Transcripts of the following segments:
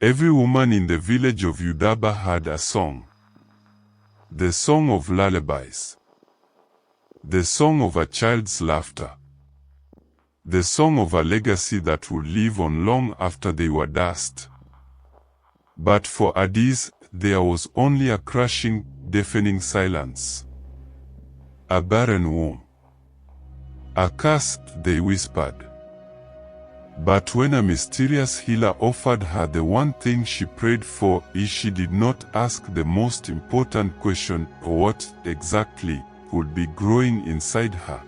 Every woman in the village of Udaba had a song. The song of lullabies. The song of a child's laughter. The song of a legacy that would live on long after they were dust. But for Adaeze, there was only a crushing, deafening silence. A barren womb. A curse, they whispered. But when a mysterious healer offered her the one thing she prayed for, she did not ask the most important question, what exactly would be growing inside her.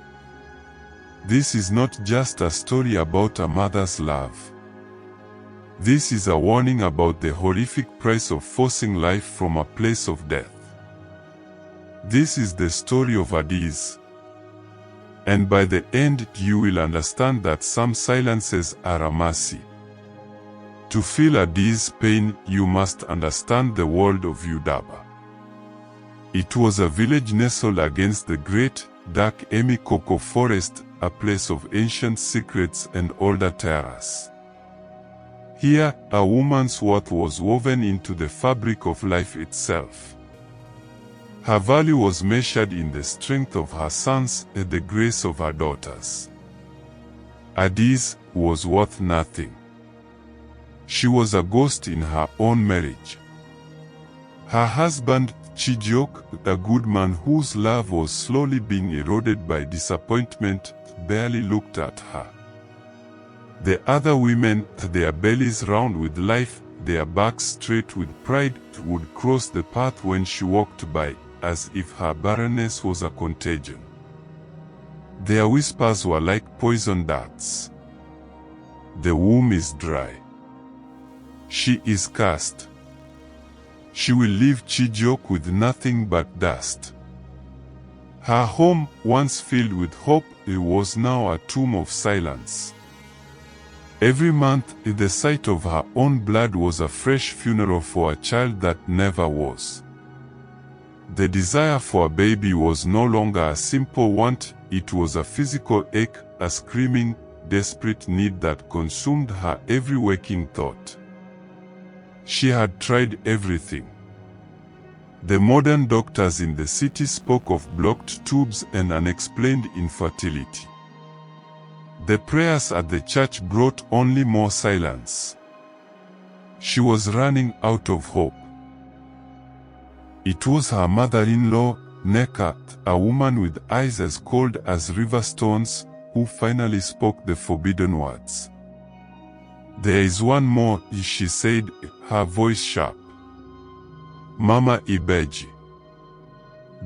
This is not just a story about a mother's love. This is a warning about the horrific price of forcing life from a place of death. This is the story of Adaeze. And by the end you will understand that some silences are a mercy. To feel Adaeze's pain, you must understand the world of Udaba. It was a village nestled against the great, dark Emikoko forest, a place of ancient secrets and older terrors. Here, a woman's worth was woven into the fabric of life itself. Her value was measured in the strength of her sons and the grace of her daughters. Adaeze was worth nothing. She was a ghost in her own marriage. Her husband, Chijioke, a good man whose love was slowly being eroded by disappointment, barely looked at her. The other women, their bellies round with life, their backs straight with pride, would cross the path when she walked by, as if her barrenness was a contagion. Their whispers were like poison darts. The womb is dry. She is cursed. She will leave Chijioke with nothing but dust. Her home, once filled with hope, was now a tomb of silence. Every month, the sight of her own blood was a fresh funeral for a child that never was. The desire for a baby was no longer a simple want, it was a physical ache, a screaming, desperate need that consumed her every waking thought. She had tried everything. The modern doctors in the city spoke of blocked tubes and unexplained infertility. The prayers at the church brought only more silence. She was running out of hope. It was her mother-in-law, Neka, a woman with eyes as cold as river stones, who finally spoke the forbidden words. "There is one more," she said, her voice sharp. "Mama Ibeji.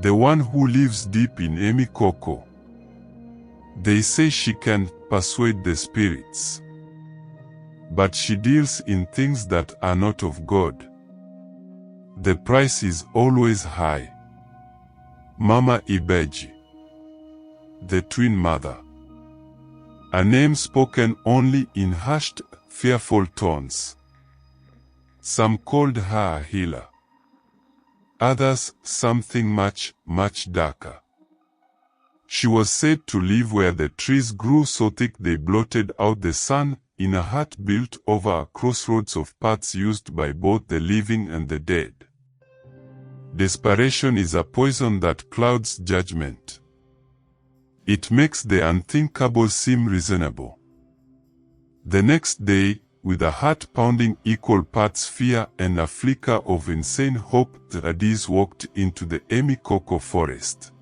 The one who lives deep in Emikoko. They say she can persuade the spirits. But she deals in things that are not of God. The price is always high. Mama Ibeji." The twin mother. A name spoken only in hushed, fearful tones. Some called her a healer. Others something much, much darker. She was said to live where the trees grew so thick they blotted out the sun, in a hut built over a crossroads of paths used by both the living and the dead. Desperation is a poison that clouds judgment. It makes the unthinkable seem reasonable. The next day, with a heart-pounding equal parts fear and a flicker of insane hope, Adaeze walked into the Emikoko forest.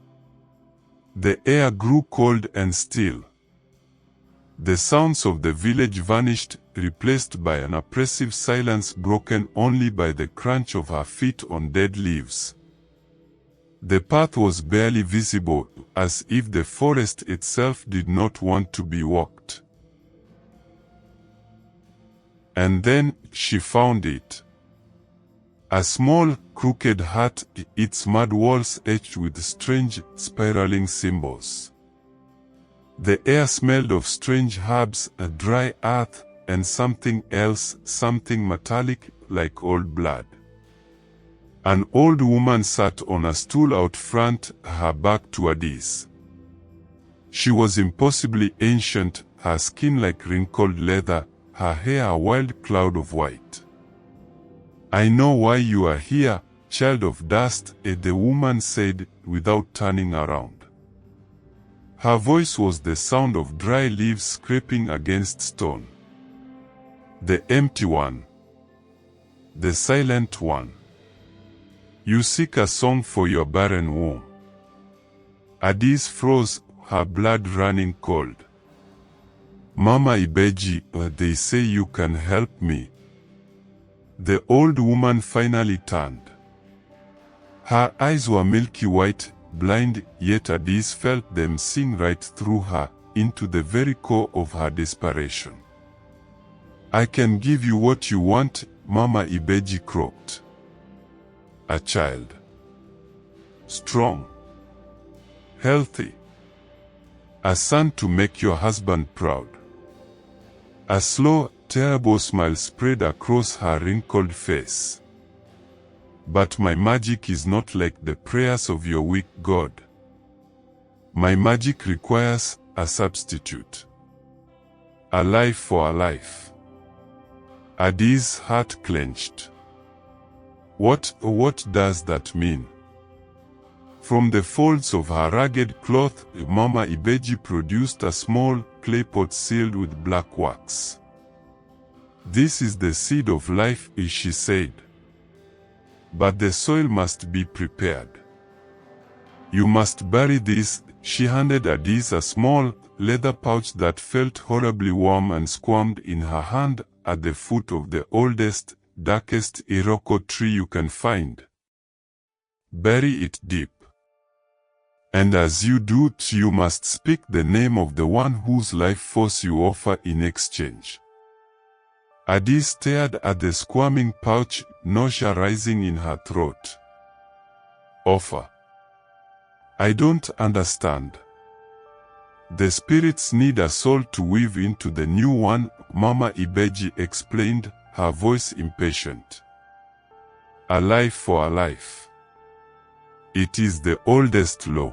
The air grew cold and still. The sounds of the village vanished, replaced by an oppressive silence broken only by the crunch of her feet on dead leaves. The path was barely visible, as if the forest itself did not want to be walked. And then she found it. A small, crooked hut, its mud walls etched with strange, spiraling symbols. The air smelled of strange herbs, dry earth, and something else, something metallic, like old blood. An old woman sat on a stool out front, her back to Adaeze. She was impossibly ancient, her skin like wrinkled leather, her hair a wild cloud of white. "I know why you are here, child of dust," the woman said, without turning around. Her voice was the sound of dry leaves scraping against stone. "The empty one. The silent one. You seek a song for your barren womb." Adaeze froze, her blood running cold. "Mama Ibeji, they say you can help me." The old woman finally turned. Her eyes were milky white, blind, yet Adaeze felt them seeing right through her, into the very core of her desperation. "I can give you what you want," Mama Ibeji croaked. "A child. Strong. Healthy. A son to make your husband proud." A slow, terrible smile spread across her wrinkled face. "But my magic is not like the prayers of your weak god. My magic requires a substitute. A life for a life." Adaeze's heart clenched. What does that mean?" From the folds of her ragged cloth, Mama Ibeji produced a small clay pot sealed with black wax. "This is the seed of life," she said. "But the soil must be prepared. You must bury this." She handed Adaeze a small, leather pouch that felt horribly warm and squirmed in her hand. "At the foot of the oldest, darkest iroko tree you can find. Bury it deep. And as you do, you must speak the name of the one whose life force you offer in exchange." Adaeze stared at the squirming pouch, nausea rising in her throat. "Offer? I don't understand." "The spirits need a soul to weave into the new one," Mama Ibeji explained, her voice impatient. "A life for a life. It is the oldest law.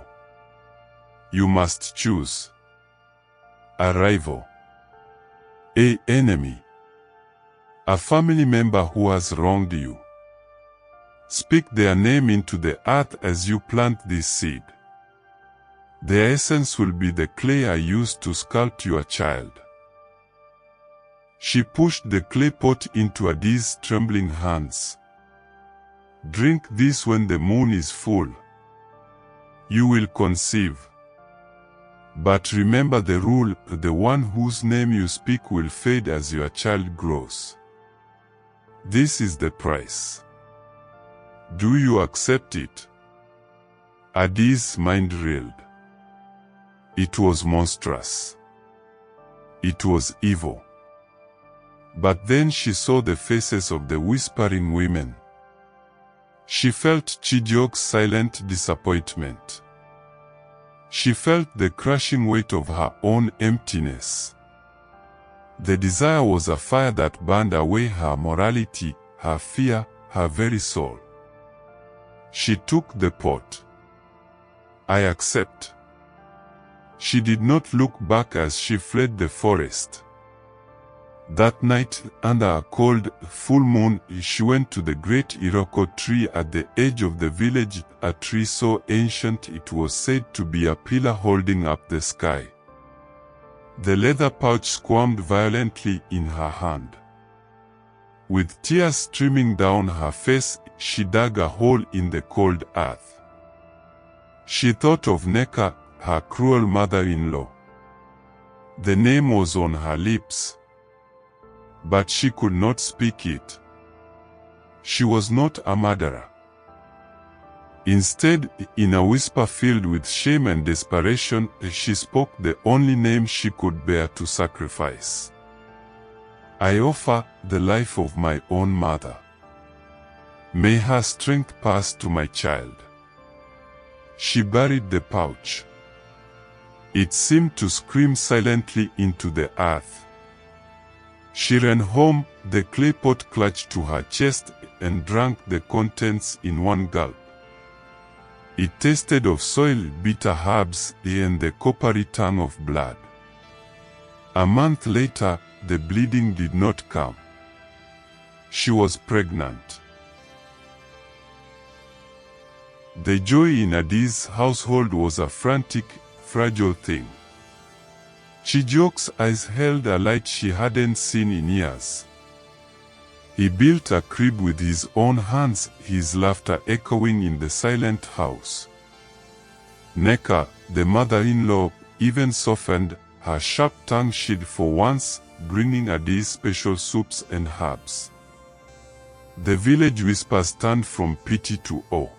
You must choose. A rival. An enemy. A family member who has wronged you. Speak their name into the earth as you plant this seed. Their essence will be the clay I use to sculpt your child." She pushed the clay pot into Adaeze's trembling hands. "Drink this when the moon is full. You will conceive. But remember the rule, the one whose name you speak will fade as your child grows. This is the price. Do you accept it?" Adaeze's mind reeled. It was monstrous. It was evil. But then she saw the faces of the whispering women. She felt Chijioke's silent disappointment. She felt the crushing weight of her own emptiness. The desire was a fire that burned away her morality, her fear, her very soul. She took the pot. "I accept." She did not look back as she fled the forest. That night, under a cold, full moon, she went to the great iroko tree at the edge of the village, a tree so ancient it was said to be a pillar holding up the sky. The leather pouch squirmed violently in her hand. With tears streaming down her face, she dug a hole in the cold earth. She thought of Neka, her cruel mother-in-law. The name was on her lips, but she could not speak it. She was not a murderer. Instead, in a whisper filled with shame and desperation, she spoke the only name she could bear to sacrifice. "I offer the life of my own mother. May her strength pass to my child." She buried the pouch. It seemed to scream silently into the earth. She ran home, the clay pot clutched to her chest, and drank the contents in one gulp. It tasted of soil, bitter herbs, and the coppery tongue of blood. A month later, the bleeding did not come. She was pregnant. The joy in Adaeze's household was a frantic, fragile thing. Chijioke's eyes held a light she hadn't seen in years. He built a crib with his own hands, his laughter echoing in the silent house. Neka, the mother-in-law, even softened, her sharp tongue sheathed for once, bringing Adaeze special soups and herbs. The village whispers turned from pity to awe.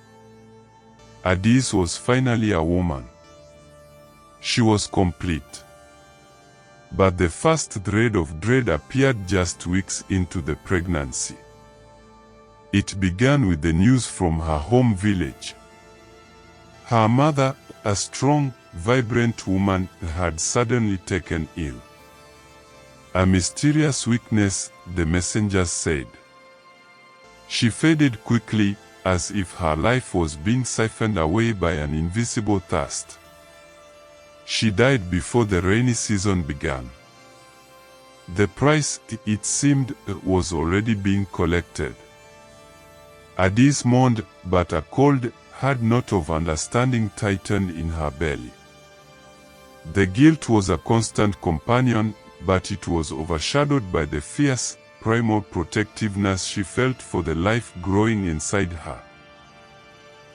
Adaeze was finally a woman. She was complete. But the first thread of dread appeared just weeks into the pregnancy. It began with the news from her home village. Her mother, a strong, vibrant woman, had suddenly taken ill. A mysterious weakness, the messengers said. She faded quickly, as if her life was being siphoned away by an invisible thirst. She died before the rainy season began. The price, it seemed, was already being collected. Adaeze mourned, but a cold, hard knot of understanding tightened in her belly. The guilt was a constant companion, but it was overshadowed by the fierce, primal protectiveness she felt for the life growing inside her.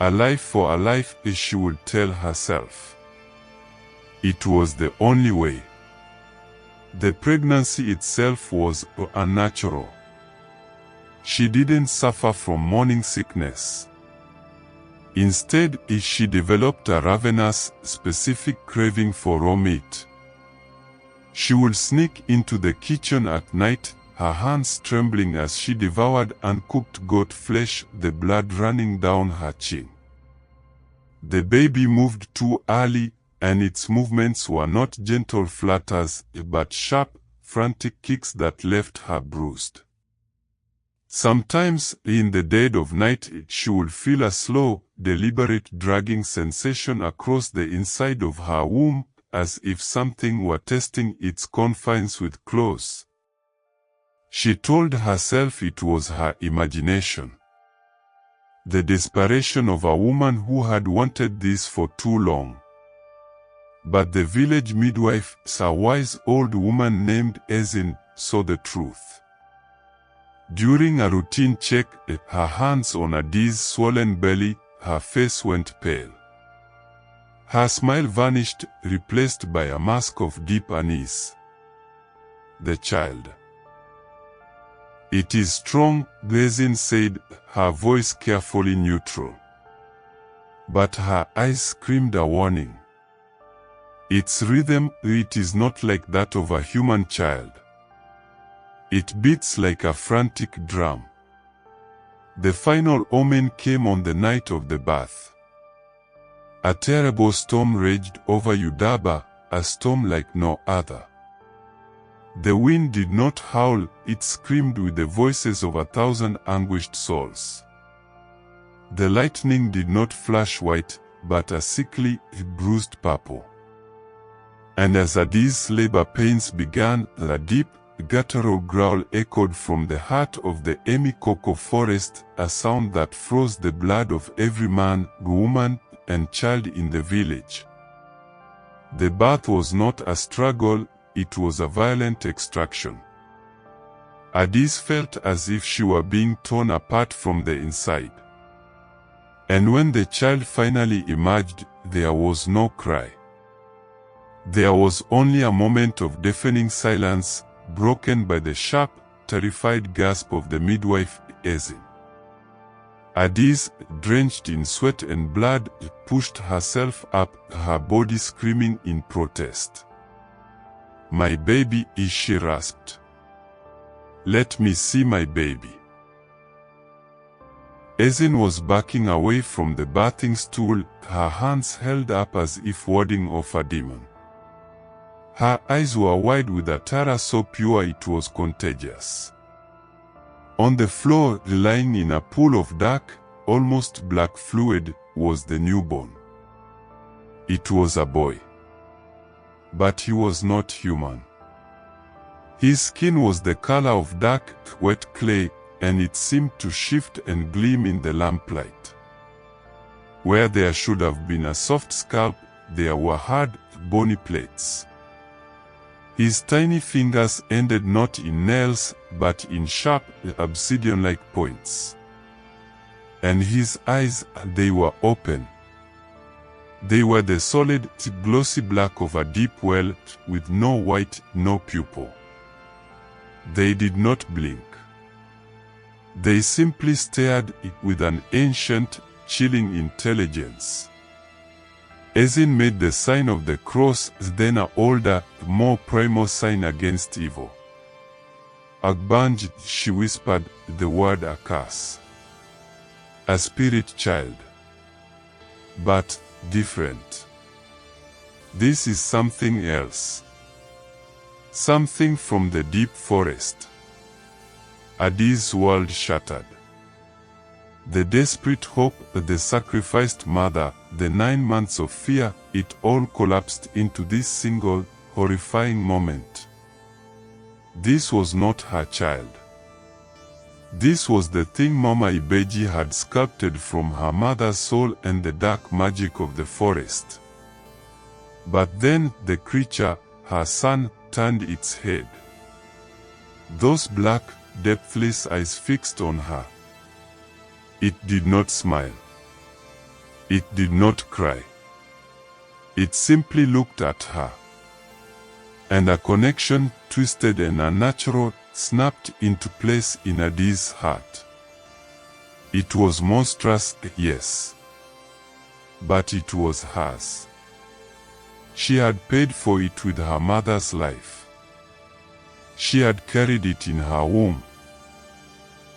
A life for a life, she would tell herself. It was the only way. The pregnancy itself was unnatural. She didn't suffer from morning sickness. Instead, she developed a ravenous, specific craving for raw meat. She would sneak into the kitchen at night, her hands trembling as she devoured uncooked goat flesh, the blood running down her chin. The baby moved too early, and its movements were not gentle flutters, but sharp, frantic kicks that left her bruised. Sometimes, in the dead of night, she would feel a slow, deliberate dragging sensation across the inside of her womb, as if something were testing its confines with claws. She told herself it was her imagination. The desperation of a woman who had wanted this for too long. But the village midwife, a wise old woman named Adaeze, saw the truth. During a routine check, her hands on Adaeze's swollen belly, her face went pale. Her smile vanished, replaced by a mask of deep unease. The child. It is strong, Adaeze said, her voice carefully neutral. But her eyes screamed a warning. Its rhythm, it is not like that of a human child. It beats like a frantic drum. The final omen came on the night of the birth. A terrible storm raged over Yudaba, a storm like no other. The wind did not howl, it screamed with the voices of 1,000 anguished souls. The lightning did not flash white, but a sickly, bruised purple. And as Adaeze's labor pains began, a deep, guttural growl echoed from the heart of the Emikoko forest, a sound that froze the blood of every man, woman, and child in the village. The birth was not a struggle, it was a violent extraction. Adaeze felt as if she were being torn apart from the inside. And when the child finally emerged, there was no cry. There was only a moment of deafening silence, broken by the sharp, terrified gasp of the midwife, Adaeze. Adaeze, drenched in sweat and blood, pushed herself up, her body screaming in protest. "My baby," she rasped. "Let me see my baby." Adaeze was backing away from the birthing stool, her hands held up as if warding off a demon. Her eyes were wide with a terror so pure it was contagious. On the floor, lying in a pool of dark, almost black fluid, was the newborn. It was a boy. But he was not human. His skin was the color of dark, wet clay, and it seemed to shift and gleam in the lamplight. Where there should have been a soft scalp, there were hard, bony plates. His tiny fingers ended not in nails, but in sharp, obsidian-like points. And his eyes, they were open. They were the solid, glossy black of a deep well, with no white, no pupil. They did not blink. They simply stared with an ancient, chilling intelligence. Adaeze made the sign of the cross, then an older, more primal sign against evil. Agbanj, she whispered the word a curse. A spirit child. But different. This is something else. Something from the deep forest. Adaeze's world shattered. The desperate hope, the sacrificed mother, the 9 months of fear, it all collapsed into this single, horrifying moment. This was not her child. This was the thing Mama Ibeji had sculpted from her mother's soul and the dark magic of the forest. But then the creature, her son, turned its head. Those black, depthless eyes fixed on her. It did not smile. It did not cry. It simply looked at her. And a connection, twisted and unnatural, snapped into place in Adaeze's heart. It was monstrous, yes. But it was hers. She had paid for it with her mother's life. She had carried it in her womb.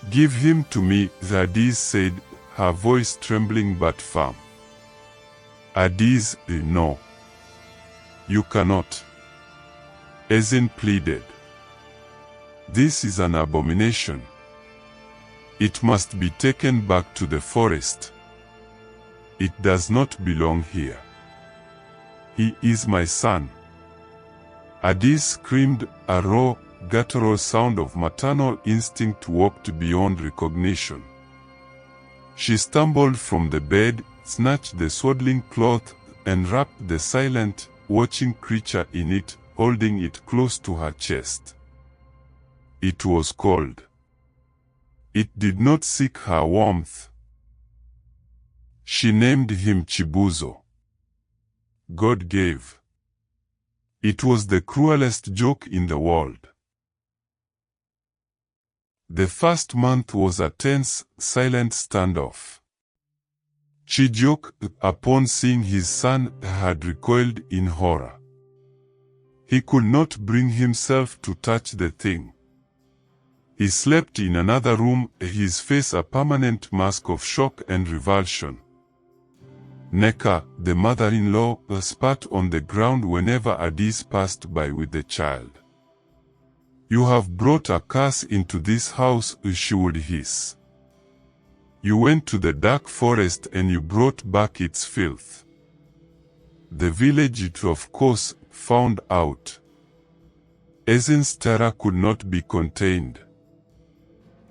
Give him to me, Adaeze said, her voice trembling but firm. Adaeze, no. You cannot. Adaeze pleaded. This is an abomination. It must be taken back to the forest. It does not belong here. He is my son. Adaeze screamed, a raw, guttural sound of maternal instinct warped beyond recognition. She stumbled from the bed, snatched the swaddling cloth, and wrapped the silent, watching creature in it, holding it close to her chest. It was cold. It did not seek her warmth. She named him Chibuzo. God gave. It was the cruelest joke in the world. The first month was a tense, silent standoff. Chijioke, upon seeing his son, had recoiled in horror. He could not bring himself to touch the thing. He slept in another room, his face a permanent mask of shock and revulsion. Neka, the mother-in-law, spat on the ground whenever Adaeze passed by with the child. You have brought a curse into this house, she would hiss. You went to the dark forest and you brought back its filth. The village, it of course, found out. Adaeze's terror could not be contained.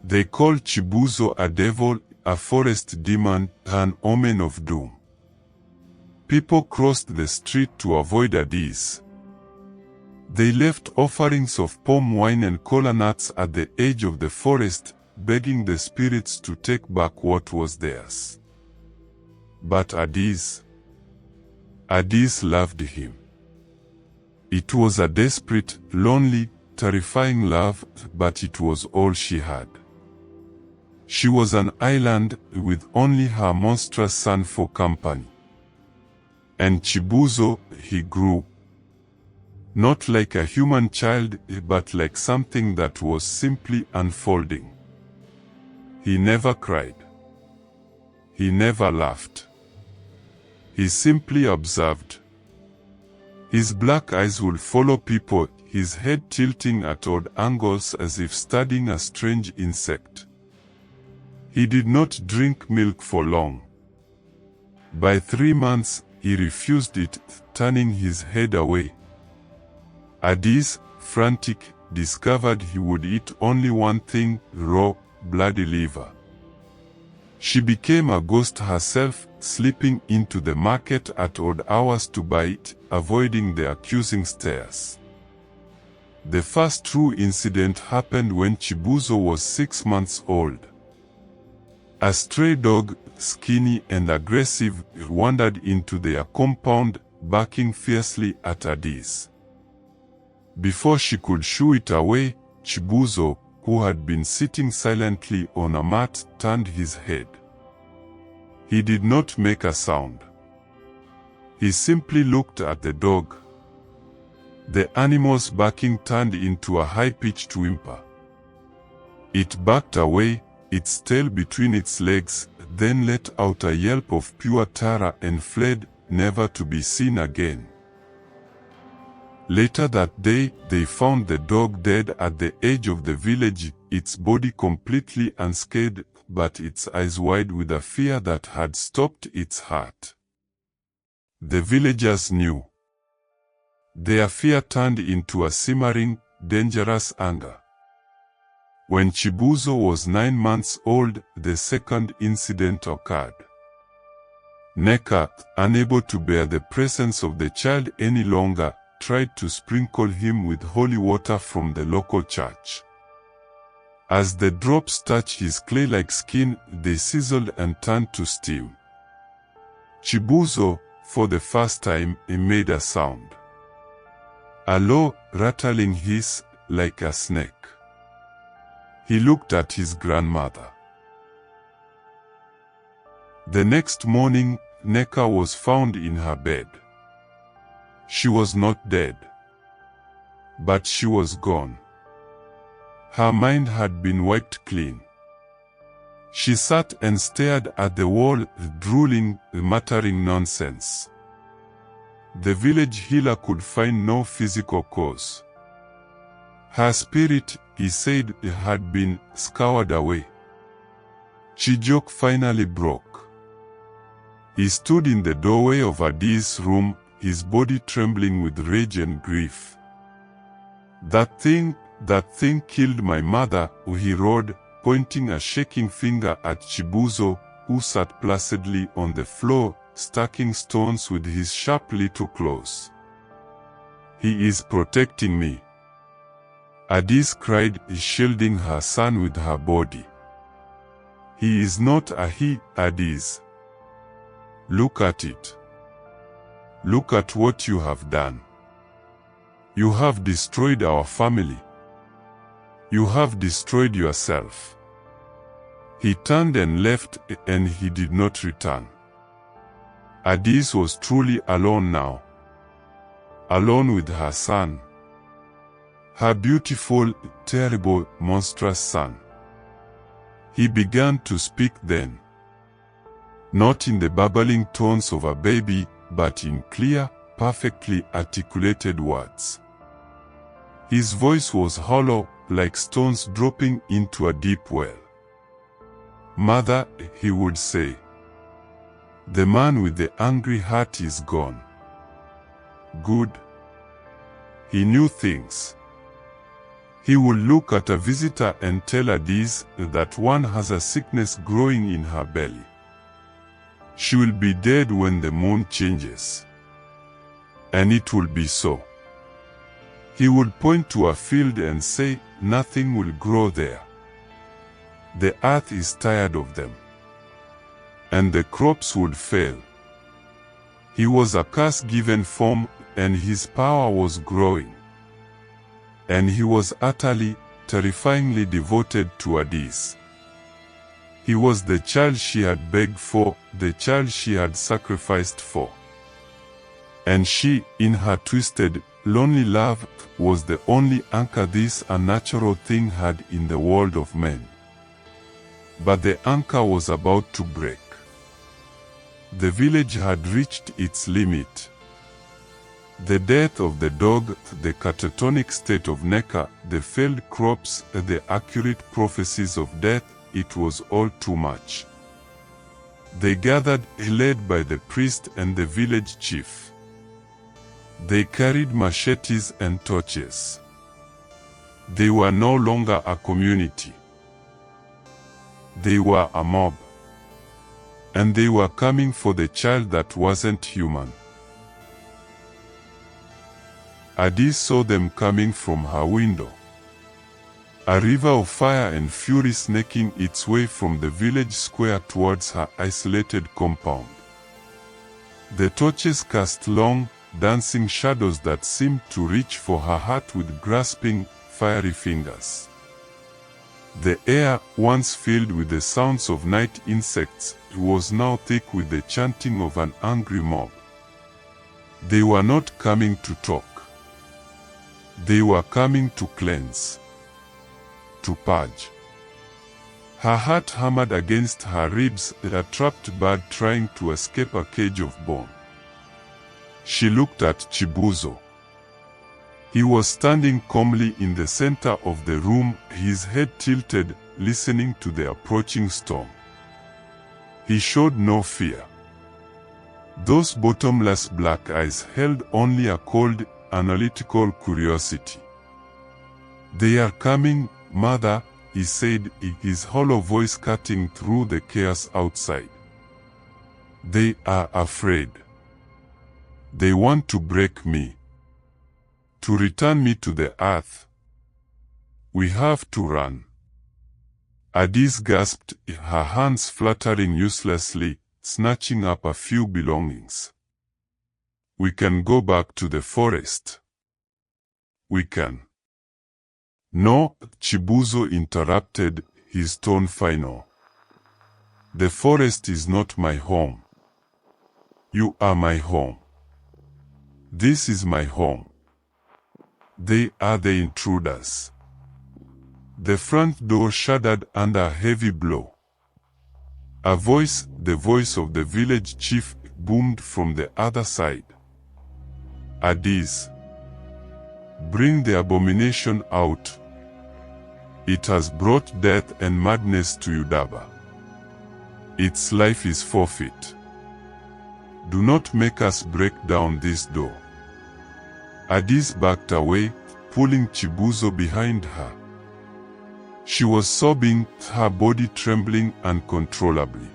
They called Chibuzo a devil, a forest demon, an omen of doom. People crossed the street to avoid Adaeze. They left offerings of palm wine and kola nuts at the edge of the forest, begging the spirits to take back what was theirs. But Adaeze loved him. It was a desperate, lonely, terrifying love, but it was all she had. She was an island with only her monstrous son for company. And Chibuzo, he grew. Not like a human child, but like something that was simply unfolding. He never cried. He never laughed. He simply observed. His black eyes would follow people, his head tilting at odd angles as if studying a strange insect. He did not drink milk for long. By 3 months, he refused it, turning his head away. Adaeze, frantic, discovered he would eat only one thing, raw, bloody liver. She became a ghost herself, slipping into the market at odd hours to buy it, avoiding the accusing stares. The first true incident happened when Chibuzo was 6 months old. A stray dog, skinny and aggressive, wandered into their compound, barking fiercely at Adaeze. Before she could shoo it away, Chibuzo, who had been sitting silently on a mat, turned his head. He did not make a sound. He simply looked at the dog. The animal's barking turned into a high-pitched whimper. It backed away, its tail between its legs, then let out a yelp of pure terror and fled, never to be seen again. Later that day, they found the dog dead at the edge of the village, its body completely unscathed, but its eyes wide with a fear that had stopped its heart. The villagers knew. Their fear turned into a simmering, dangerous anger. When Chibuzo was 9 months old, the second incident occurred. Neka, unable to bear the presence of the child any longer, tried to sprinkle him with holy water from the local church. As the drops touched his clay-like skin, they sizzled and turned to steam. Chibuzo, for the first time, made a sound. A low, rattling hiss, like a snake. He looked at his grandmother. The next morning, Neka was found in her bed. She was not dead, but she was gone. Her mind had been wiped clean. She sat and stared at the wall, drooling, muttering nonsense. The village healer could find no physical cause. Her spirit, he said, had been scoured away. Chijok finally broke. He stood in the doorway of Adaeze's room, his body trembling with rage and grief. That thing killed my mother, he roared, pointing a shaking finger at Chibuzo, who sat placidly on the floor, stacking stones with his sharp little claws. He is protecting me, Adaeze cried, shielding her son with her body. He is not a he, Adaeze. Look at it. Look at what you have done. You have destroyed our family. You have destroyed yourself. He turned and left, and he did not return. Adaeze was truly alone now. Alone with her son. Her beautiful, terrible, monstrous son. He began to speak then. Not in the babbling tones of a baby, but in clear, perfectly articulated words. His voice was hollow, like stones dropping into a deep well. Mother, he would say. The man with the angry heart is gone. Good. He knew things. He would look at a visitor and tell Adaeze that one has a sickness growing in her belly. She will be dead when the moon changes. And it will be so. He would point to a field and say, nothing will grow there. The earth is tired of them. And the crops would fail. He was a curse-given form, and his power was growing. And he was utterly, terrifyingly devoted to Adaeze. He was the child she had begged for, the child she had sacrificed for. And she, in her twisted, lonely love, was the only anchor this unnatural thing had in the world of men. But the anchor was about to break. The village had reached its limit. The death of the dog, the catatonic state of Neka, the failed crops, the accurate prophecies of death, it was all too much. They gathered, led by the priest and the village chief. They carried machetes and torches. They were no longer a community. They were a mob. and they were coming for the child that wasn't human. Adaeze saw them coming from her window. A river of fire and fury snaking its way from the village square towards her isolated compound. The torches cast long, dancing shadows that seemed to reach for her heart with grasping, fiery fingers. The air, once filled with the sounds of night insects, was now thick with the chanting of an angry mob. They were not coming to talk. They were coming to cleanse, to purge. Her heart hammered against her ribs, a trapped bird trying to escape a cage of bone. She looked at Chibuzo. He was standing calmly in the center of the room, his head tilted, listening to the approaching storm. He showed no fear. Those bottomless black eyes held only a cold, analytical curiosity. "They are coming, Mother," he said, his hollow voice cutting through the chaos outside. "They are afraid. They want to break me, to return me to the earth. We have to run." Adaeze gasped, her hands fluttering uselessly, snatching up a few belongings. "We can go back to the forest. We can." "No," Chibuzo interrupted, his tone final. "The forest is not my home. You are my home. This is my home. They are the intruders." The front door shuddered under a heavy blow. A voice, the voice of the village chief, boomed from the other side. "Adaeze, bring the abomination out. It has brought death and madness to Udaba. Its life is forfeit. Do not make us break down this door." Adaeze backed away, pulling Chibuzo behind her. She was sobbing, her body trembling uncontrollably.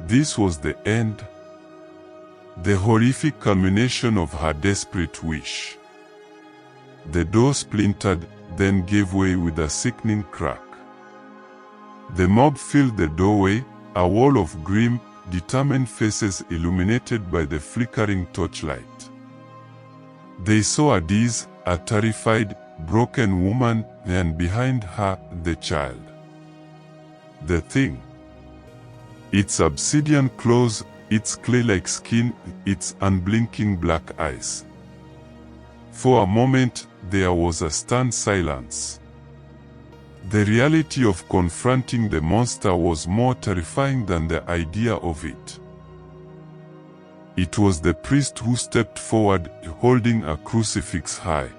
This was the end. The horrific culmination of her desperate wish. The door splintered, then gave way with a sickening crack. The mob filled the doorway, a wall of grim, determined faces illuminated by the flickering torchlight. They saw Adaeze, a terrified, broken woman, and behind her, the child. The thing. Its obsidian claws, its clay-like skin, its unblinking black eyes. For a moment, there was a stunned silence. The reality of confronting the monster was more terrifying than the idea of it. It was the priest who stepped forward, holding a crucifix high.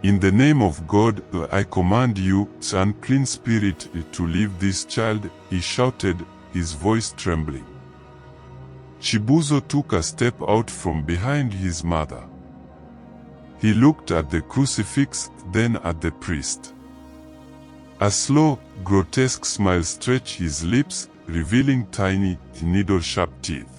"In the name of God, I command you, unclean spirit, to leave this child," he shouted, his voice trembling. Chibuzo took a step out from behind his mother. He looked at the crucifix, then at the priest. A slow, grotesque smile stretched his lips, revealing tiny, needle-sharp teeth.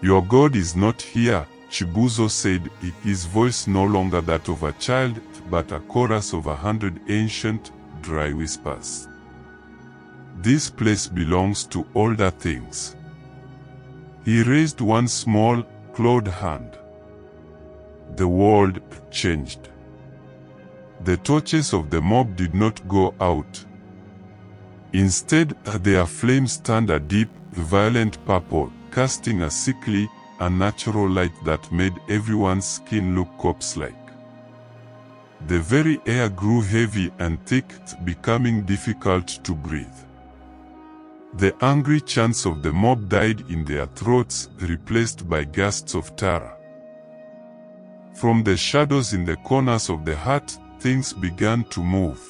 "Your God is not here," Chibuzo said, his voice no longer that of a child, but a chorus of 100 ancient, dry whispers. "This place belongs to older things." He raised one small, clawed hand. The world changed. The torches of the mob did not go out. Instead, their flames turned a deep, violent purple, casting a sickly, unnatural light that made everyone's skin look corpse-like. The very air grew heavy and thick, becoming difficult to breathe. The angry chants of the mob died in their throats, replaced by gasps of terror. From the shadows in the corners of the hut, things began to move.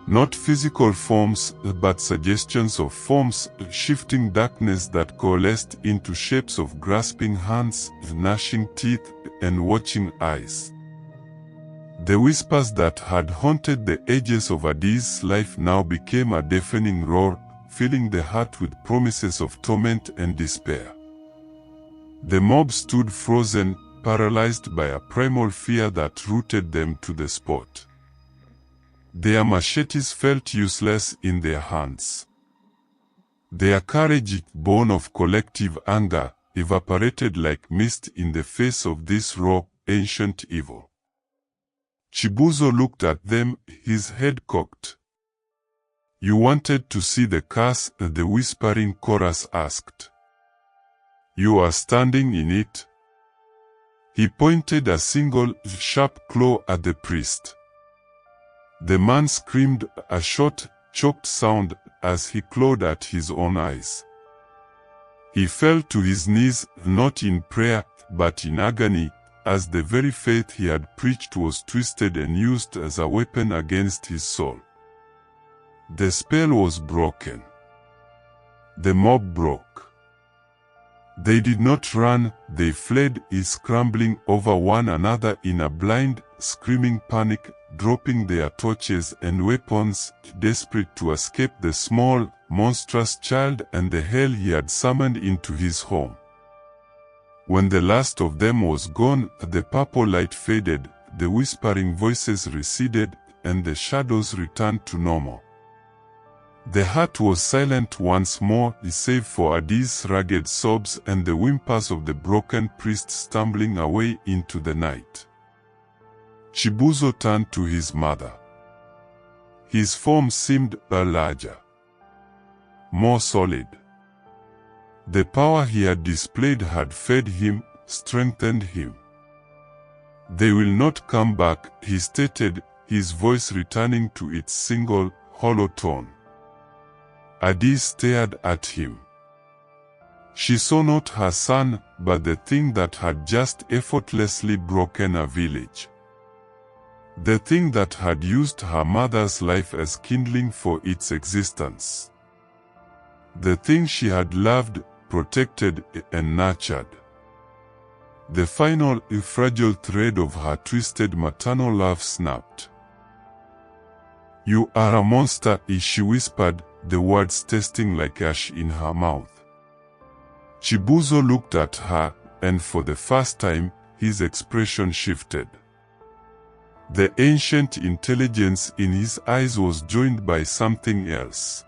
Not physical forms, but suggestions of forms, shifting darkness that coalesced into shapes of grasping hands, gnashing teeth, and watching eyes. The whispers that had haunted the edges of Adaeze's life now became a deafening roar, filling the heart with promises of torment and despair. The mob stood frozen, paralyzed by a primal fear that rooted them to the spot. Their machetes felt useless in their hands. Their courage, born of collective anger, evaporated like mist in the face of this raw, ancient evil. Chibuzo looked at them, his head cocked. "You wanted to see the curse?" the whispering chorus asked. "You are standing in it." He pointed a single, sharp claw at the priest. The man screamed, a short, choked sound, as he clawed at his own eyes. He fell to his knees, not in prayer, but in agony, as the very faith he had preached was twisted and used as a weapon against his soul. The spell was broken. The mob broke. They did not run, they fled, scrambling over one another in a blind, screaming panic, dropping their torches and weapons, desperate to escape the small, monstrous child and the hell he had summoned into his home. When the last of them was gone, the purple light faded, the whispering voices receded, and the shadows returned to normal. The hut was silent once more, save for Adaeze's ragged sobs and the whimpers of the broken priest stumbling away into the night. Chibuzo turned to his mother. His form seemed larger, more solid. The power he had displayed had fed him, strengthened him. "They will not come back," he stated, his voice returning to its single, hollow tone. Adaeze stared at him. She saw not her son, but the thing that had just effortlessly broken a village. The thing that had used her mother's life as kindling for its existence. The thing she had loved, protected, and nurtured. The final, fragile thread of her twisted maternal love snapped. "You are a monster," she whispered, the words tasting like ash in her mouth. Chibuzo looked at her, and for the first time, his expression shifted. The ancient intelligence in his eyes was joined by something else.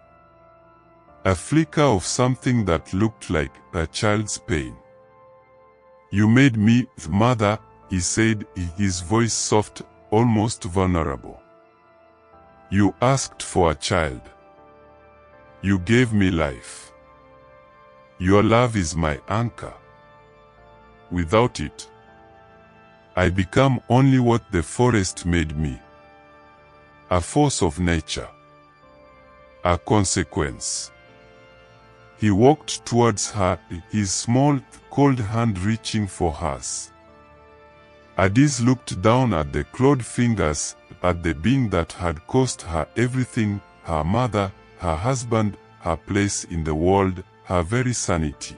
A flicker of something that looked like a child's pain. "You made me, mother," he said, his voice soft, almost vulnerable. "You asked for a child. You gave me life. Your love is my anchor. Without it, I become only what the forest made me. A force of nature. A consequence." He walked towards her, his small, cold hand reaching for hers. Adaeze looked down at the clawed fingers, at the being that had cost her everything, her mother, her husband, her place in the world, her very sanity.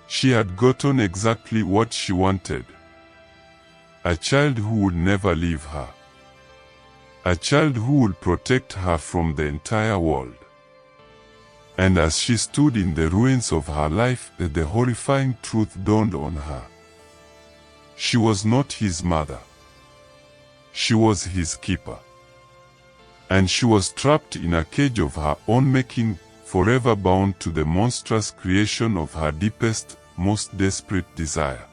She had gotten exactly what she wanted. A child who would never leave her. A child who would protect her from the entire world. And as she stood in the ruins of her life, the horrifying truth dawned on her. She was not his mother. She was his keeper. And she was trapped in a cage of her own making, forever bound to the monstrous creation of her deepest, most desperate desire.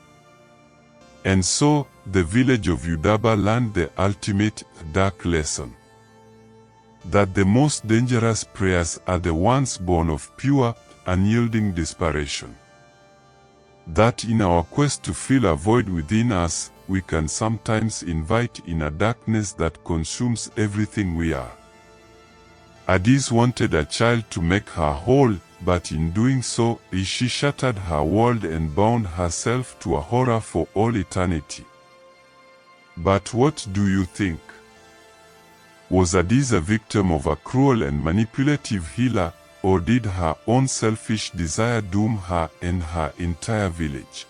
And so, the village of Yudaba learned the ultimate, dark lesson. That the most dangerous prayers are the ones born of pure, unyielding desperation. That in our quest to fill a void within us, we can sometimes invite in a darkness that consumes everything we are. Adaeze wanted a child to make her whole, but in doing so, she shattered her world and bound herself to a horror for all eternity. But what do you think? Was Adaeze a victim of a cruel and manipulative healer, or did her own selfish desire doom her and her entire village?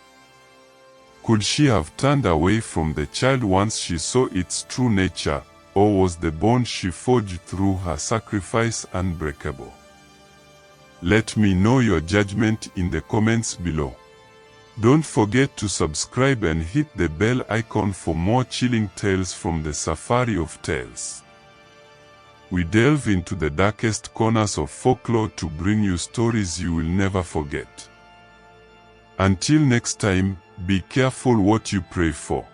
Could she have turned away from the child once she saw its true nature, or was the bond she forged through her sacrifice unbreakable? Let me know your judgment in the comments below. Don't forget to subscribe and hit the bell icon for more chilling tales from the Safari of Tales. We delve into the darkest corners of folklore to bring you stories you will never forget. Until next time, be careful what you pray for.